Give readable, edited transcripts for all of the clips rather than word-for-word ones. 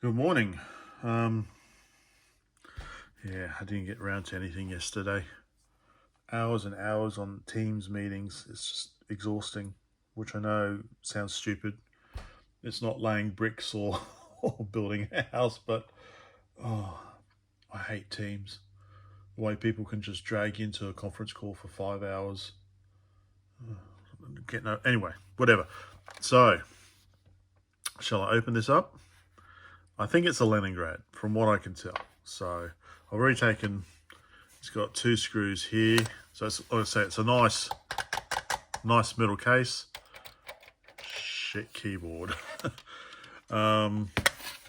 Good morning. Yeah, I didn't get around to anything yesterday. Hours and hours on Teams meetings. It's just exhausting, which I know sounds stupid. It's not laying bricks or, or building a house, but I hate Teams. The way people can just drag into a conference call for 5 hours. Anyway, whatever. So, shall I open this up? I think it's a Leningrad, from what I can tell. So I've already taken, it's got two screws here. So it's, like I say, it's a nice metal case. Shit keyboard. Yeah, so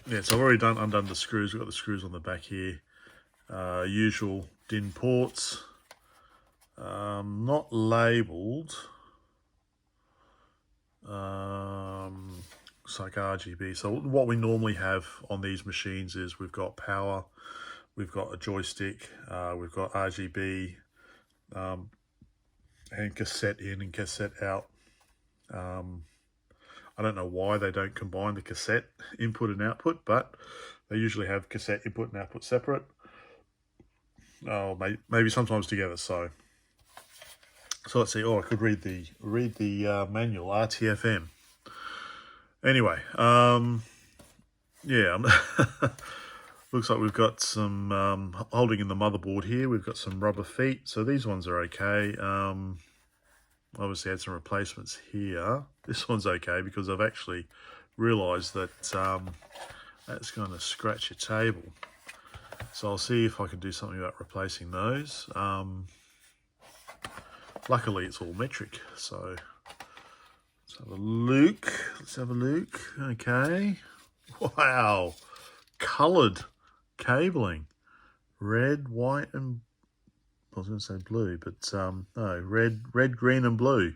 I've already undone the screws. We've got the screws on the back here. Usual DIN ports. Not labelled. It's like RGB. So what we normally have on these machines is we've got power, we've got a joystick, we've got RGB, and cassette in and cassette out. I don't know why they don't combine the cassette input and output, but they usually have cassette input and output separate. Oh, maybe sometimes together. So let's see. Oh, I could read the manual, RTFM. Anyway, yeah, looks like we've got some holding in the motherboard here. We've got some rubber feet, so these ones are okay. Obviously had some replacements here. This one's okay because I've actually realised that that's going to scratch your table. So I'll see if I can do something about replacing those. Luckily, it's all metric, so let's have a look. Okay. Wow. Coloured cabling. Red, white, and I was going to say blue, but no, red, green, and blue.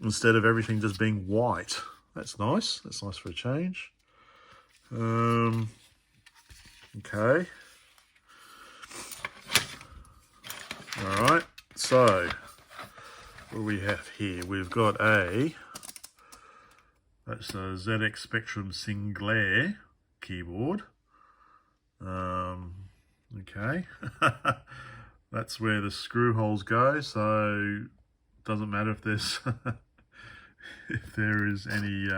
Instead of everything just being white. That's nice. That's nice for a change. Okay. All right. So what do we have here? We've got that's a ZX Spectrum Singlair keyboard. Okay. That's where the screw holes go, so it doesn't matter if there's if there is any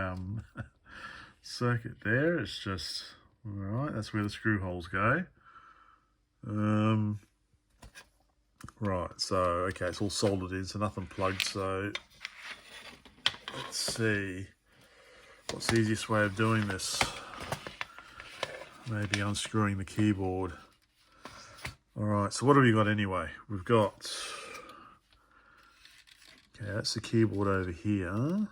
circuit there. It's just all right. That's where the screw holes go. Right. So okay, it's all soldered in, so nothing plugged. So let's see. What's the easiest way of doing this? Maybe unscrewing the keyboard. All right, so what have we got anyway? We've got, okay, that's the keyboard over here.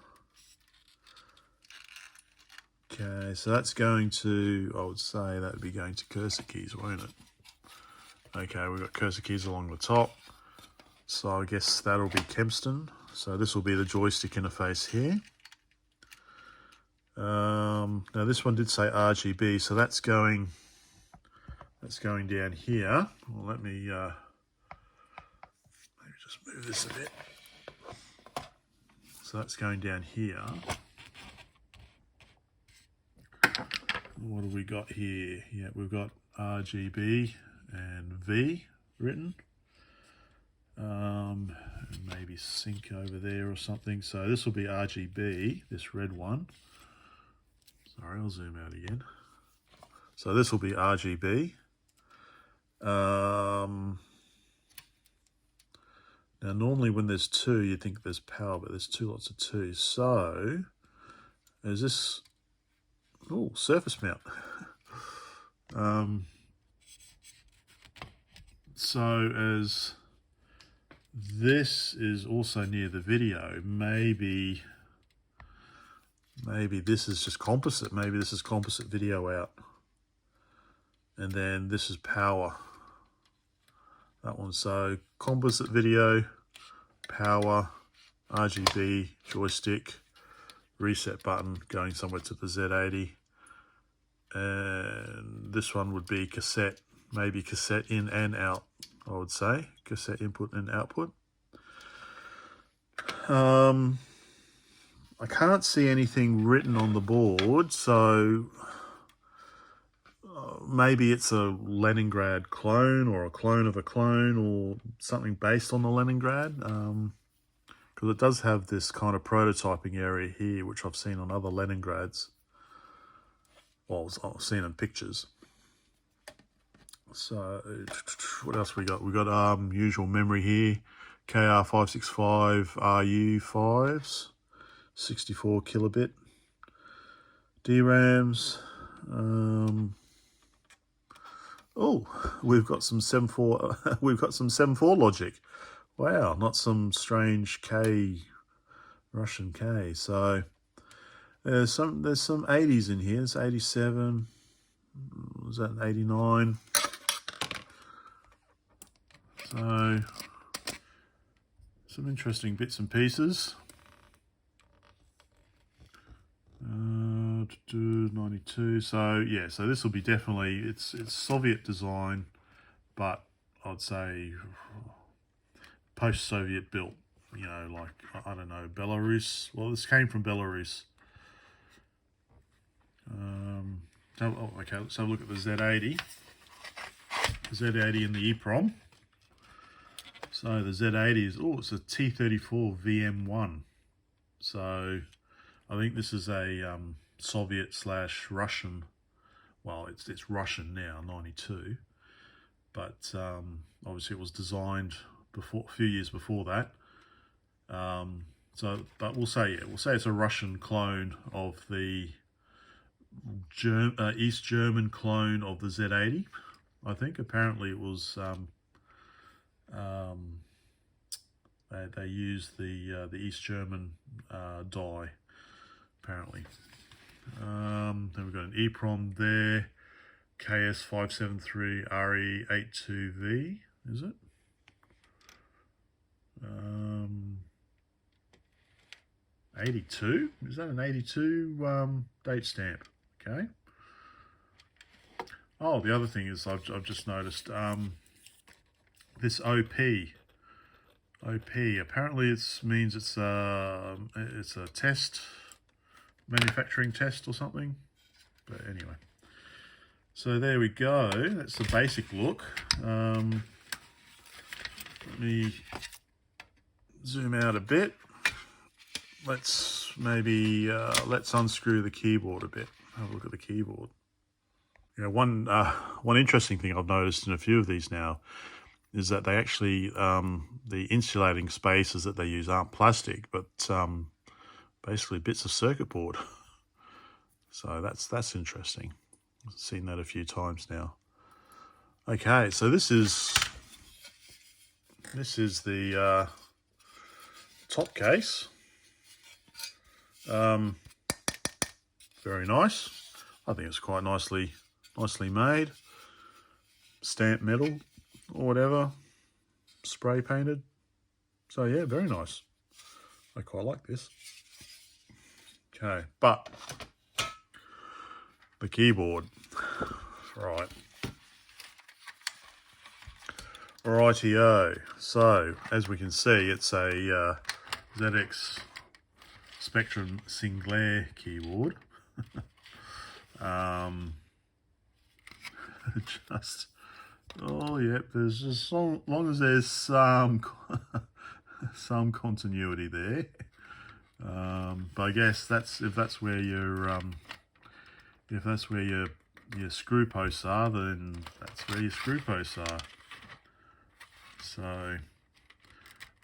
Okay, so that's going to, I would say that would be going to cursor keys, won't it? Okay, we've got cursor keys along the top. So I guess that'll be Kempston. So this will be the joystick interface here. Now this one did say RGB, so that's going down here. Well, let me maybe just move this a bit. So that's going down here. What have we got here? Yeah, we've got RGB and V written. And maybe sync over there or something. So this will be RGB, this red one. Sorry, I'll zoom out again. So this will be RGB. Now normally when there's two, you'd think there's power, but there's two lots of two. So is this, oh, surface mount. So as this is also near the video, maybe this is just composite. Maybe this is composite video out. And then this is power. That one. So composite video, power, RGB, joystick, reset button going somewhere to the Z80. And this one would be cassette, maybe cassette in and out, I would say. Cassette input and output. I can't see anything written on the board, so maybe it's a Leningrad clone or a clone of a clone or something based on the Leningrad, because it does have this kind of prototyping area here, which I've seen on other Leningrads. Well, I've seen in pictures. So what else we got? We got usual memory here, KR565 RU5s, 64 kilobit DRAMs. Oh, we've got some 7.4. We've got some 7.4 logic. Wow, not some strange K, Russian K. So there's some 80s in here. It's 87. Was that an 89? So some interesting bits and pieces. 92. So yeah, so this will be definitely, it's Soviet design, but I'd say post-Soviet built. You know, like, I don't know, Belarus. Well, this came from Belarus. Okay, let's have a look at the Z80. The Z80 and the EEPROM. So the Z80 is, it's a T34 VM1. So I think this is a Soviet / Russian. Well, it's Russian now, 92. But obviously it was designed a few years before that. But we'll say it's a Russian clone of the East German clone of the Z80. I think apparently it was they used the East German die apparently. Then we've got an EEPROM there, KS573 RE82V, is it? 82? Is that an 82 date stamp? Okay. Oh, the other thing is I've just noticed this OP. Apparently it means it's a test, manufacturing test or something. But anyway. So there we go. That's the basic look. Let me zoom out a bit. Let's maybe let's unscrew the keyboard a bit. Have a look at the keyboard. You know, one interesting thing I've noticed in a few of these now is that they actually the insulating spaces that they use aren't plastic, but basically bits of circuit board. So that's interesting. I've seen that a few times now. Okay, so this is the top case. Very nice. I think it's quite nicely made. Stamped metal or whatever, spray painted. So yeah, very nice. I quite like this. Okay, but the keyboard, right. Rightio. So as we can see, it's a ZX Spectrum Singlair keyboard. There's just long as there's some continuity there. But I guess if that's where your screw posts are, then that's where your screw posts are. So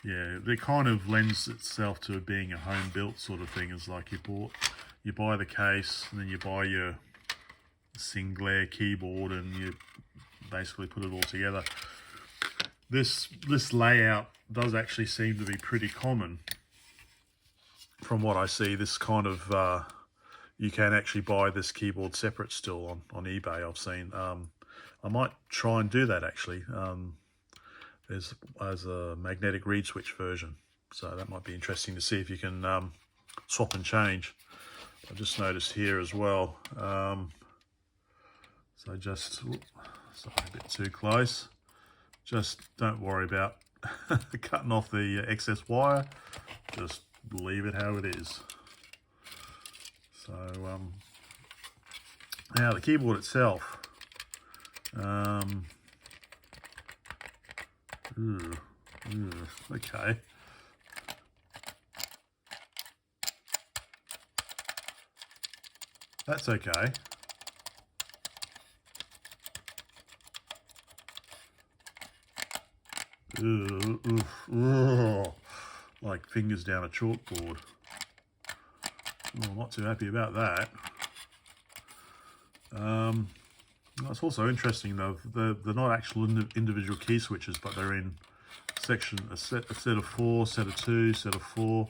yeah, it kind of lends itself to it being a home built sort of thing. It's like you buy the case and then you buy your Singlair keyboard and you basically put it all together. This layout does actually seem to be pretty common from what I see. This kind of you can actually buy this keyboard separate still on eBay. I've seen. I might try and do that actually. There's a magnetic reed switch version, so that might be interesting to see if you can swap and change. I just noticed here as well. So sorry, a bit too close. Just don't worry about cutting off the excess wire. Just leave it how it is. So now the keyboard itself. Okay. That's okay. Like fingers down a chalkboard. Oh, I'm not too happy about that. It's also interesting though, they're not actual individual key switches, but they're in a set of 4, set of 2, set of 4.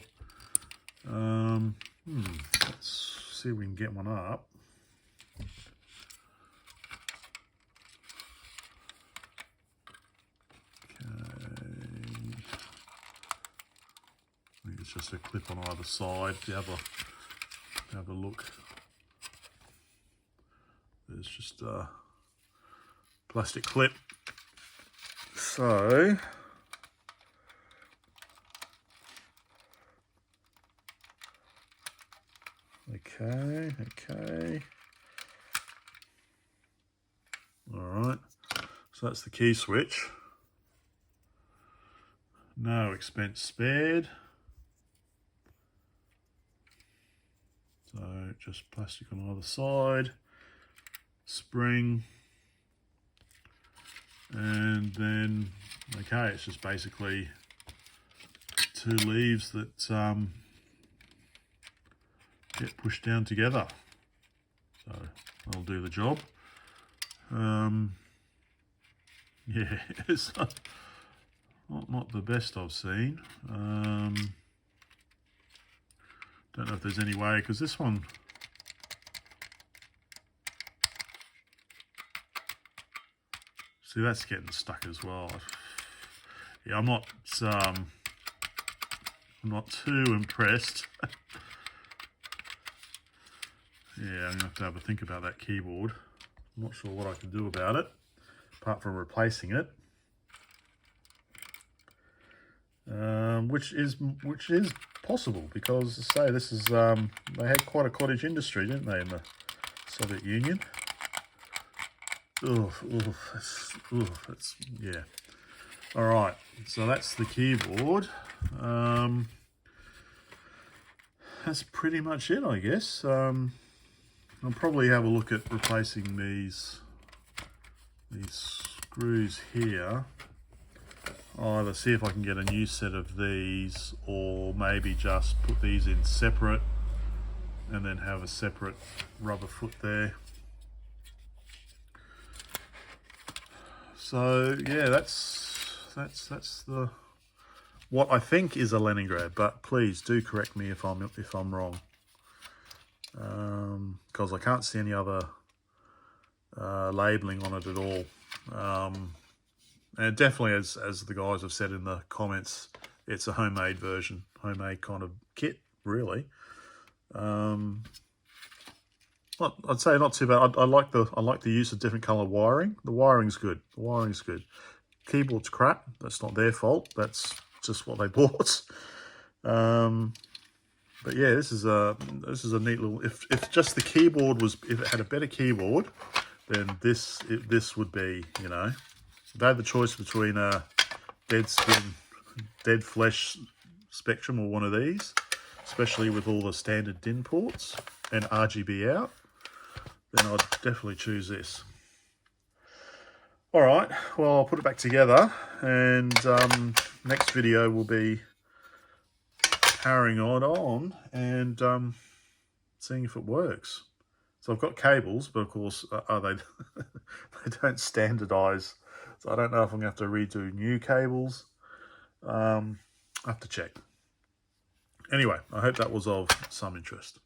Let's see if we can get one up. I think it's just a clip on either side. If you have a look, there's just a plastic clip. So okay. All right. So that's the key switch. No expense spared. So just plastic on either side, spring, and then, okay, it's just basically 2 leaves that get pushed down together. So I'll do the job. Yeah, it's not the best I've seen. Don't know if there's any way, because this one, see, that's getting stuck as well. Yeah, I'm not too impressed. Yeah, I'm gonna have to have a think about that keyboard. I'm not sure what I can do about it, apart from replacing it. Which is possible, because, say, this is they had quite a cottage industry, didn't they, in the Soviet Union? That's yeah. All right, so that's the keyboard. That's pretty much it, I guess. I'll probably have a look at replacing these screws here. I'll either see if I can get a new set of these, or maybe just put these in separate and then have a separate rubber foot there. So yeah, that's the what I think is a Leningrad, but please do correct me if I'm wrong, because I can't see any other labeling on it at all. And definitely, as the guys have said in the comments, it's a homemade version, homemade kind of kit, really. I'd say not too bad. I like the use of different colour wiring. The wiring's good. The wiring's good. Keyboard's crap. That's not their fault. That's just what they bought. But yeah, this is a neat little. If just the keyboard was, if it had a better keyboard, then this would be, you know. If I had the choice between a dead skin, dead flesh Spectrum or one of these, especially with all the standard DIN ports and RGB out, then I'd definitely choose this. All right, well, I'll put it back together, and next video will be powering it on and seeing if it works. So I've got cables, but of course, they don't standardize. So I don't know if I'm going to have to redo new cables. I have to check. Anyway, I hope that was of some interest.